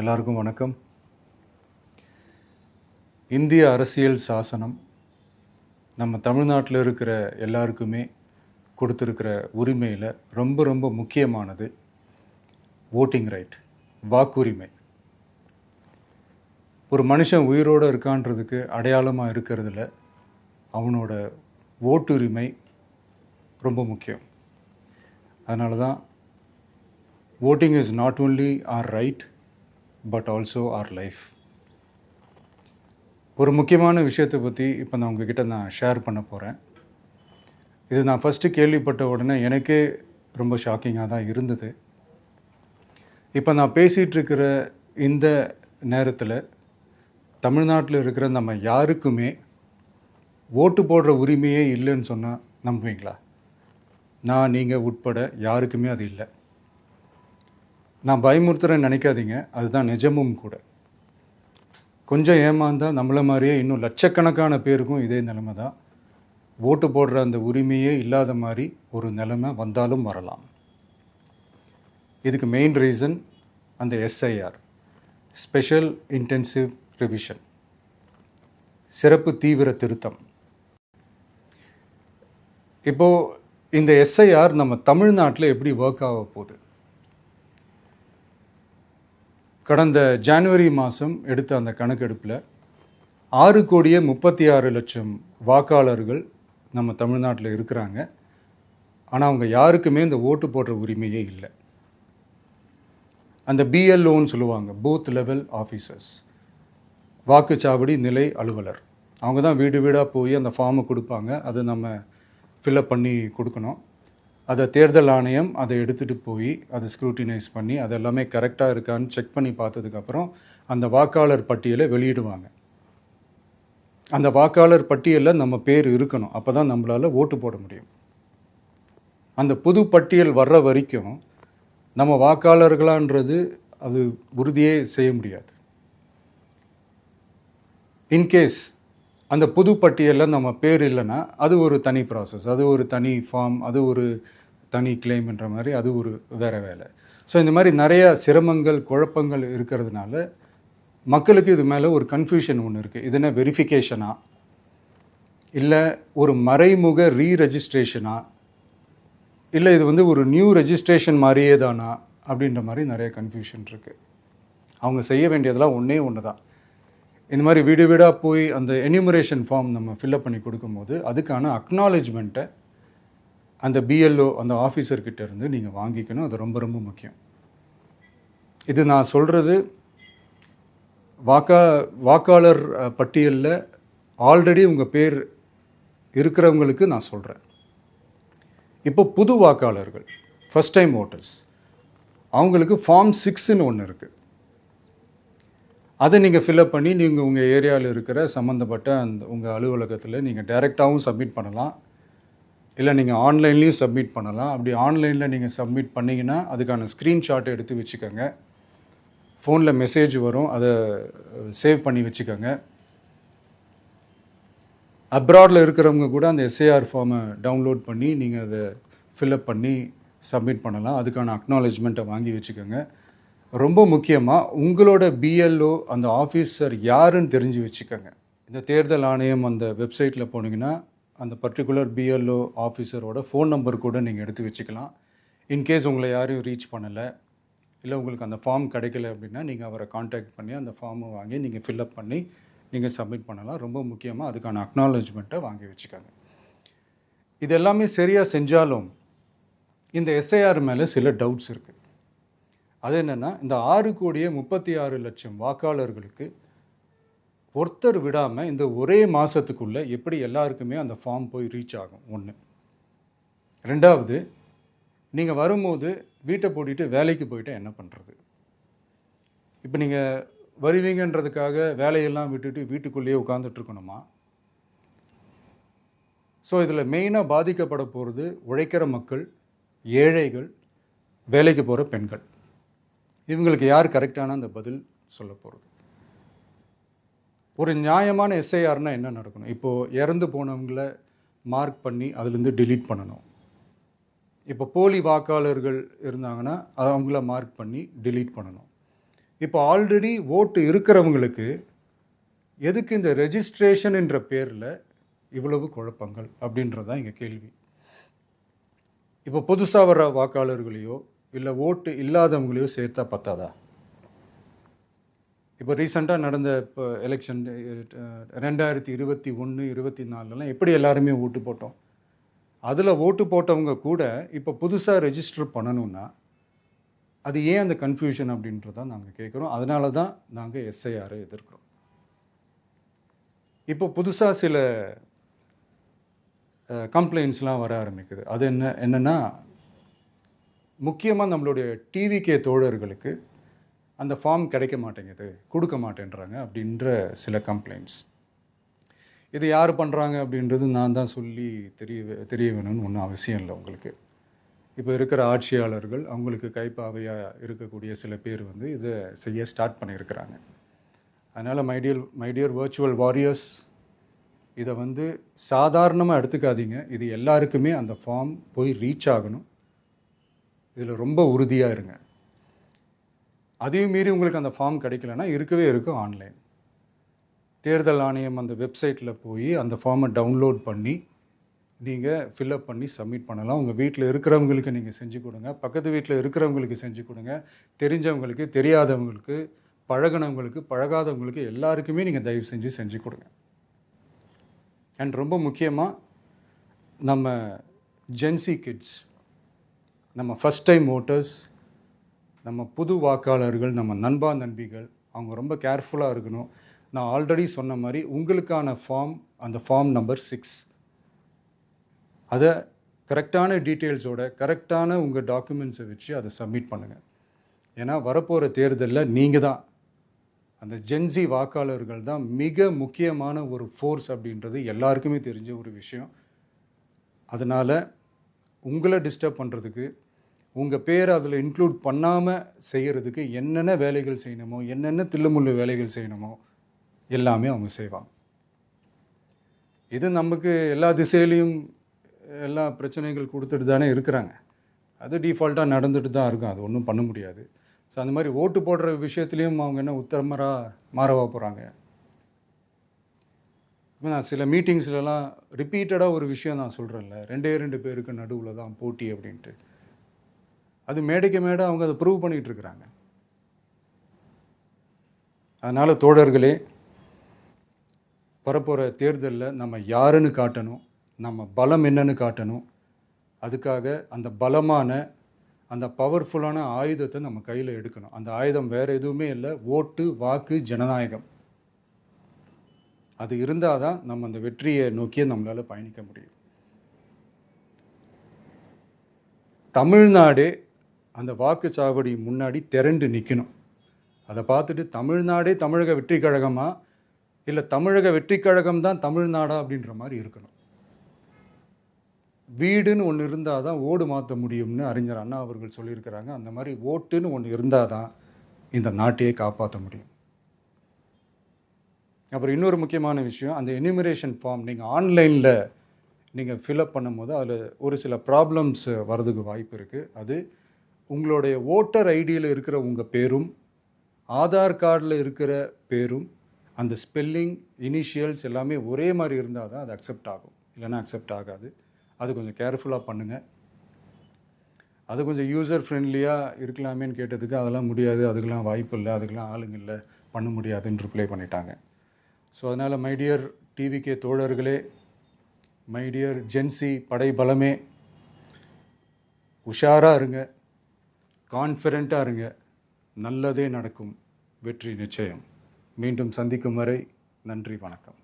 எல்லாருக்கும் வணக்கம். இந்திய அரசியல் சாசனம் நம்ம தமிழ்நாட்டில் இருக்கிற எல்லாருக்குமே கொடுத்துருக்கிற உரிமையில் ரொம்ப ரொம்ப முக்கியமானது ஓட்டிங் ரைட், வாக்குரிமை. ஒரு மனுஷன் உயிரோடு இருக்கான்றதுக்கு அடையாளமாக இருக்கிறதுல அவனோட ஓட்டுரிமை ரொம்ப முக்கியம். அதனால தான் voting is not only our right but also our life. ஒரு முக்கியமான விஷயத்தை பற்றி இப்போ நான் உங்ககிட்ட ஷேர் பண்ண போகிறேன். இது நான் ஃபஸ்ட்டு கேள்விப்பட்ட உடனே எனக்கே ரொம்ப ஷாக்கிங்காக தான் இருந்தது. இப்போ நான் பேசிகிட்டு இருக்கிற இந்த நேரத்தில் தமிழ்நாட்டில் இருக்கிற நம்ம யாருக்குமே ஓட்டு போடுற உரிமையே இல்லைன்னு சொன்னால் நம்புவீங்களா? நான் நீங்கள் உட்பட யாருக்குமே அது இல்லை. நான் பயமுறுத்துறேன்னு நினைக்காதீங்க, அதுதான் நிஜமும் கூட. கொஞ்சம் ஏமாந்தால் நம்மளை மாதிரியே இன்னும் லட்சக்கணக்கான பேருக்கும் இதே நிலைமை தான். ஓட்டு போடுற அந்த உரிமையே இல்லாத மாதிரி ஒரு நிலைமை வந்தாலும் வரலாம். இதுக்கு மெயின் ரீசன் அந்த எஸ்ஐஆர், ஸ்பெஷல் இன்டென்சிவ் ரிவிஷன், சிறப்பு தீவிர திருத்தம். இப்போது இந்த எஸ்ஐஆர் நம்ம தமிழ்நாட்டில் எப்படி ஒர்க் ஆக போகுது? கடந்த ஜனவரி மாதம் எடுத்த அந்த கணக்கெடுப்பில் 6,36,00,000 வாக்காளர்கள் நம்ம தமிழ்நாட்டில் இருக்கிறாங்க. ஆனால் அவங்க யாருக்குமே இந்த ஓட்டு போடுற உரிமையே இல்லை. அந்த பிஎல்ஓன்னு சொல்லுவாங்க, பூத் லெவல் ஆஃபீஸர்ஸ், வாக்குச்சாவடி நிலை அலுவலர். அவங்க தான் வீடு வீடாக போய் அந்த ஃபார்மை கொடுப்பாங்க. அதை நம்ம ஃபில்அப் பண்ணி கொடுக்கணும். அதை தேர்தல் ஆணையம் அதை எடுத்துகிட்டு போய் அதை ஸ்க்ரூட்டினைஸ் பண்ணி அது எல்லாமே கரெக்டாக இருக்கான்னு செக் பண்ணி பார்த்ததுக்கப்புறம் அந்த வாக்காளர் பட்டியலை வெளியிடுவாங்க. அந்த வாக்காளர் பட்டியலில் நம்ம பேர் இருக்கணும், அப்போ தான் நம்மளால் ஓட்டு போட முடியும். அந்த புது பட்டியல் வர்ற வரைக்கும் நம்ம வாக்காளர்களான்றது அது உறுதியே செய்ய முடியாது. இன்கேஸ் அந்த புது பட்டியலில் நம்ம பேர் இல்லைன்னா அது ஒரு தனி ப்ராசஸ், அது ஒரு தனி ஃபார்ம், அது ஒரு தனி கிளைம்ன்ற மாதிரி அது ஒரு வேறு வேலை. ஸோ இந்த மாதிரி நிறைய சிரமங்கள் குழப்பங்கள் இருக்கிறதுனால மக்களுக்கு இது மேலே ஒரு கன்ஃபியூஷன் ஒன்று இருக்குது. இது என்ன வெரிஃபிகேஷனா இல்லை ஒரு மறைமுக ரீரெஜிஸ்ட்ரேஷனா இல்லை இது ஒரு நியூ ரெஜிஸ்ட்ரேஷன் மாதிரியே தானா அப்படின்ற மாதிரி நிறைய கன்ஃபியூஷன் இருக்குது. அவங்க செய்ய வேண்டியதெல்லாம் ஒன்று தான். இந்த மாதிரி வீடு வீடாக போய் அந்த என்யூமரேஷன் ஃபார்ம் நம்ம ஃபில்அப் பண்ணி கொடுக்கும்போது அதுக்கான அக்னாலேஜ்மெண்ட்டை அந்த பிஎல்ஓ அந்த ஆஃபீஸர்கிட்ட இருந்து நீங்கள் வாங்கிக்கணும். அது ரொம்ப ரொம்ப முக்கியம். இது நான் சொல்கிறது வாக்காளர் பட்டியலில் ஆல்ரெடி உங்கள் பேர் இருக்கிறவங்களுக்கு நான் சொல்கிறேன். இப்போ புது வாக்காளர்கள், ஃபஸ்ட் டைம் ஓட்டர்ஸ், அவங்களுக்கு ஃபார்ம் 6ன்னு ஒன்று இருக்குது. அதை நீங்கள் ஃபில்அப் பண்ணி நீங்கள் உங்கள் ஏரியாவில் இருக்கிற சம்மந்தப்பட்ட அந்த உங்கள் அலுவலகத்தில் நீங்கள் டைரெக்டாகவும் சப்மிட் பண்ணலாம், இல்லை நீங்கள் ஆன்லைன்லேயும் சப்மிட் பண்ணலாம். அப்படி ஆன்லைனில் நீங்கள் சப்மிட் பண்ணிங்கன்னா அதுக்கான ஸ்க்ரீன்ஷாட்டை எடுத்து வச்சுக்கோங்க. ஃபோனில் மெசேஜ் வரும், அதை சேவ் பண்ணி வச்சுக்கோங்க. அப்ராடில் இருக்கிறவங்க கூட அந்த எஸ்ஐஆர் ஃபார்மை டவுன்லோட் பண்ணி நீங்கள் அதை ஃபில்அப் பண்ணி சப்மிட் பண்ணலாம். அதுக்கான அக்னாலேஜ்மெண்ட்டை வாங்கி வச்சுக்கோங்க. ரொம்ப முக்கியமாக உங்களோட பிஎல்ஓ அந்த ஆஃபீஸர் யாருன்னு தெரிஞ்சு வச்சுக்கோங்க. இந்த தேர்தல் ஆணையம் அந்த வெப்சைட்டில் போனீங்கன்னா அந்த பர்டிகுலர் பிஎல்ஓ ஆஃபீஸரோட ஃபோன் நம்பர் கூட நீங்கள் எடுத்து வச்சுக்கலாம். இன்கேஸ் உங்களை யாரும் ரீச் பண்ணலை இல்லை உங்களுக்கு அந்த ஃபார்ம் கிடைக்கல அப்படின்னா நீங்கள் அவரை காண்டாக்ட் பண்ணி அந்த ஃபார்மை வாங்கி நீங்கள் ஃபில்அப் பண்ணி நீங்கள் சப்மிட் பண்ணலாம். ரொம்ப முக்கியமாக அதுக்கான அக்னாலேஜ்மெண்ட்டை வாங்கி வச்சுக்கோங்க. இது எல்லாமே சரியாக செஞ்சாலும் இந்த எஸ்ஐஆர் மேலே சில டவுட்ஸ் இருக்குது. அது என்னென்னா, இந்த 6,36,00,000 வாக்காளர்களுக்கு ஒருத்தர் விடாமல் இந்த ஒரே மாதத்துக்குள்ளே எப்படி எல்லாருக்குமே அந்த ஃபார்ம் போய் ரீச் ஆகும்? ஒன்று. ரெண்டாவது, நீங்கள் வரும்போது வீட்டை பூட்டிட்டு வேலைக்கு போயிட்டு என்ன பண்ணுறது? இப்போ நீங்கள் வருவீங்கன்றதுக்காக வேலையெல்லாம் விட்டுட்டு வீட்டுக்குள்ளேயே உட்காந்துட்ருக்கணுமா? ஸோ இதில் மெயினாக பாதிக்கப்பட போகிறது உழைக்கிற மக்கள், ஏழைகள், வேலைக்கு போகிற பெண்கள். இவங்களுக்கு யார் கரெக்டான அந்த பதில் சொல்ல போகிறது? ஒரு நியாயமான எஸ்ஐஆர்னால் என்ன நடக்கணும்? இப்போது இறந்து போனவங்களை மார்க் பண்ணி அதுலேருந்து டிலீட் பண்ணணும். இப்போ போலி வாக்காளர்கள் இருந்தாங்கன்னா அவங்கள மார்க் பண்ணி டிலீட் பண்ணணும். இப்போ ஆல்ரெடி ஓட்டு இருக்கிறவங்களுக்கு எதுக்கு இந்த ரெஜிஸ்ட்ரேஷன் என்ற பேரில் இவ்வளவு குழப்பங்கள் அப்படின்றது தான் எங்கள் கேள்வி. இப்போ புதுசாக வர்ற வாக்காளர்களையோ இல்லை ஓட்டு இல்லாதவங்களையோ சேர்த்தா பத்தாதா? இப்போ ரீசெண்டாக நடந்த இப்போ எலெக்ஷன் 2021, 24 எப்படி எல்லாருமே ஓட்டு போட்டோம்? அதில் ஓட்டு போட்டவங்க கூட இப்போ புதுசாக ரெஜிஸ்டர் பண்ணணும்னா அது ஏன் அந்த கன்ஃபியூஷன் அப்படின்றதான் நாங்கள் கேட்குறோம். அதனால தான் நாங்கள் எஸ்ஐஆரை எதிர்க்கிறோம். இப்போ புதுசாக சில கம்ப்ளைண்ட்ஸ்லாம் வர ஆரம்பிக்குது. அது என்னென்னா முக்கியமாக நம்மளுடைய டிவிகே தோழர்களுக்கு அந்த ஃபார்ம் கிடைக்க மாட்டேங்குது, கொடுக்க மாட்டேன்றாங்க அப்படின்ற சில கம்ப்ளைண்ட்ஸ். இது யார் பண்ணுறாங்க அப்படின்றது நான் தான் சொல்லி தெரிய வேணும்னு ஒன்றும் அவசியம் இல்லை உங்களுக்கு. இப்போ இருக்கிற ஆட்சியாளர்கள் அவங்களுக்கு கைப்பாவையாக இருக்கக்கூடிய சில பேர் இதை செய்ய ஸ்டார்ட் பண்ணியிருக்கிறாங்க. அதனால் மைடியர் வர்ச்சுவல் வாரியர்ஸ், இதை சாதாரணமாக எடுத்துக்காதீங்க. இது எல்லாருக்குமே அந்த ஃபார்ம் போய் ரீச் ஆகணும். இதில் ரொம்ப உறுதியாக இருங்க. அதையும் மீறி உங்களுக்கு அந்த ஃபார்ம் கிடைக்கலன்னா இருக்கவே இருக்கும் ஆன்லைன். தேர்தல் ஆணையம் அந்த வெப்சைட்டில் போய் அந்த ஃபார்மை டவுன்லோட் பண்ணி நீங்கள் ஃபில்அப் பண்ணி சப்மிட் பண்ணலாம். உங்கள் வீட்டில் இருக்கிறவங்களுக்கு நீங்கள் செஞ்சு கொடுங்க, பக்கத்து வீட்டில் இருக்கிறவங்களுக்கு செஞ்சு கொடுங்க, தெரிஞ்சவங்களுக்கு, தெரியாதவங்களுக்கு, பழகினவங்களுக்கு, பழகாதவங்களுக்கு எல்லாருக்குமே நீங்கள் தயவு செஞ்சு கொடுங்க. அண்ட் ரொம்ப முக்கியமாக நம்ம ஜென்சி கிட்ஸ், நம்ம ஃபஸ்ட் டைம் ஓட்டர்ஸ், நம்ம புது வாக்காளர்கள், நம்ம நண்பா நண்பிகள், அவங்க ரொம்ப கேர்ஃபுல்லாக இருக்கணும். நான் ஆல்ரெடி சொன்ன மாதிரி உங்களுக்கான ஃபார்ம், அந்த ஃபார்ம் நம்பர் 6, அதை கரெக்டான டீட்டெயில்ஸோட கரெக்டான உங்கள் டாக்குமெண்ட்ஸை வச்சு அதை சப்மிட் பண்ணுங்கள். ஏன்னா வரப்போகிற தேர்தலில் நீங்கள் தான், அந்த ஜென்சி வாக்காளர்கள் தான் மிக முக்கியமான ஒரு ஃபோர்ஸ் அப்படின்றது எல்லாருக்குமே தெரிஞ்ச ஒரு விஷயம். அதனால் உங்களை டிஸ்டர்ப் பண்ணுறதுக்கு, உங்கள் பேரை அதில் இன்க்ளூட் பண்ணாமல் செய்கிறதுக்கு என்னென்ன வேலைகள் செய்யணுமோ, என்னென்ன தில்லுமுள்ளு வேலைகள் செய்யணுமோ எல்லாமே அவங்க செய்வாங்க. இது நமக்கு எல்லா திசையிலையும் எல்லா பிரச்சனைகள் கொடுத்துட்டு தானே இருக்கிறாங்க. அது டிஃபால்ட்டாக நடந்துட்டு தான் இருக்கும், அது ஒன்றும் பண்ண முடியாது. ஸோ அந்த மாதிரி ஓட்டு போடுற விஷயத்துலேயும் அவங்க என்ன உத்தரமராக மாறவா போகிறாங்க? இப்போ நான் சில மீட்டிங்ஸ்லலாம் ரிப்பீட்டடாக ஒரு விஷயம் நான் சொல்கிறேன்ல, 2 பேருக்கு நடுவில் தான் போட்டி அப்படின்ட்டு. அது மேடைக்கு மேடை அவங்க அதை ப்ரூவ் பண்ணிகிட்டு இருக்கிறாங்க. அதனால் தோழர்களே, வரப்போகிற தேர்தலில் நம்ம யாருன்னு காட்டணும், நம்ம பலம் என்னன்னு காட்டணும். அதுக்காக அந்த பலமான, அந்த பவர்ஃபுல்லான ஆயுதத்தை நம்ம கையில் எடுக்கணும். அந்த ஆயுதம் வேறு எதுவுமே இல்லை, ஓட்டு, வாக்கு, ஜனநாயகம். அது இருந்தால் தான் நம்ம அந்த வெற்றியை நோக்கியே நம்மளால் பயணிக்க முடியும். தமிழ்நாடே அந்த வாக்குச்சாவடி முன்னாடி திரண்டு நிற்கணும். அதை பார்த்துட்டு தமிழ்நாடே தமிழக வெற்றி கழகமா இல்லை தமிழக வெற்றி கழகம் தான் தமிழ்நாடா அப்படின்ற மாதிரி இருக்கணும். வீடுன்னு ஒன்று இருந்தால் தான் ஓடு மாற்ற முடியும்னு அறிஞர் அண்ணா அவர்கள் சொல்லியிருக்கிறாங்க. அந்த மாதிரி ஓட்டுன்னு ஒன்று இருந்தால் தான் இந்த நாட்டையே காப்பாற்ற முடியும். அப்புறம் இன்னொரு முக்கியமான விஷயம், அந்த எனிமரேஷன் ஃபார்ம் நீங்கள் ஆன்லைனில் நீங்கள் ஃபில்அப் பண்ணும்போது அதில் ஒரு சில ப்ராப்ளம்ஸ் வர்றதுக்கு வாய்ப்பு இருக்குது. அது உங்களுடைய ஓட்டர் ஐடியில் இருக்கிற உங்கள் பேரும் ஆதார் கார்டில் இருக்கிற பேரும் அந்த ஸ்பெல்லிங், இனிஷியல்ஸ் எல்லாமே ஒரே மாதிரி இருந்தால் தான் அது அக்செப்ட் ஆகும், இல்லைன்னா அக்செப்ட் ஆகாது. அது கொஞ்சம் கேர்ஃபுல்லாக பண்ணுங்கள். அது கொஞ்சம் யூசர் ஃப்ரெண்ட்லியாக இருக்கலாமேன்னு கேட்டதுக்கு அதெல்லாம் முடியாது, அதுக்கெல்லாம் வாய்ப்பு இல்லை, அதுக்கெல்லாம் ஆளுங்க இல்லை, பண்ண முடியாதுன்னு ரிப்ளை பண்ணிட்டாங்க. ஸோ அதனால் மைடியர் டிவிகே தோழர்களே, மைடியர் ஜென்சி படை பலமே, உஷாராக இருங்க, கான்ஃபிடென்ட்டாக இருங்க, நல்லதே நடக்கும், வெற்றி நிச்சயம். மீண்டும் சந்திக்கும் வரை நன்றி, வணக்கம்.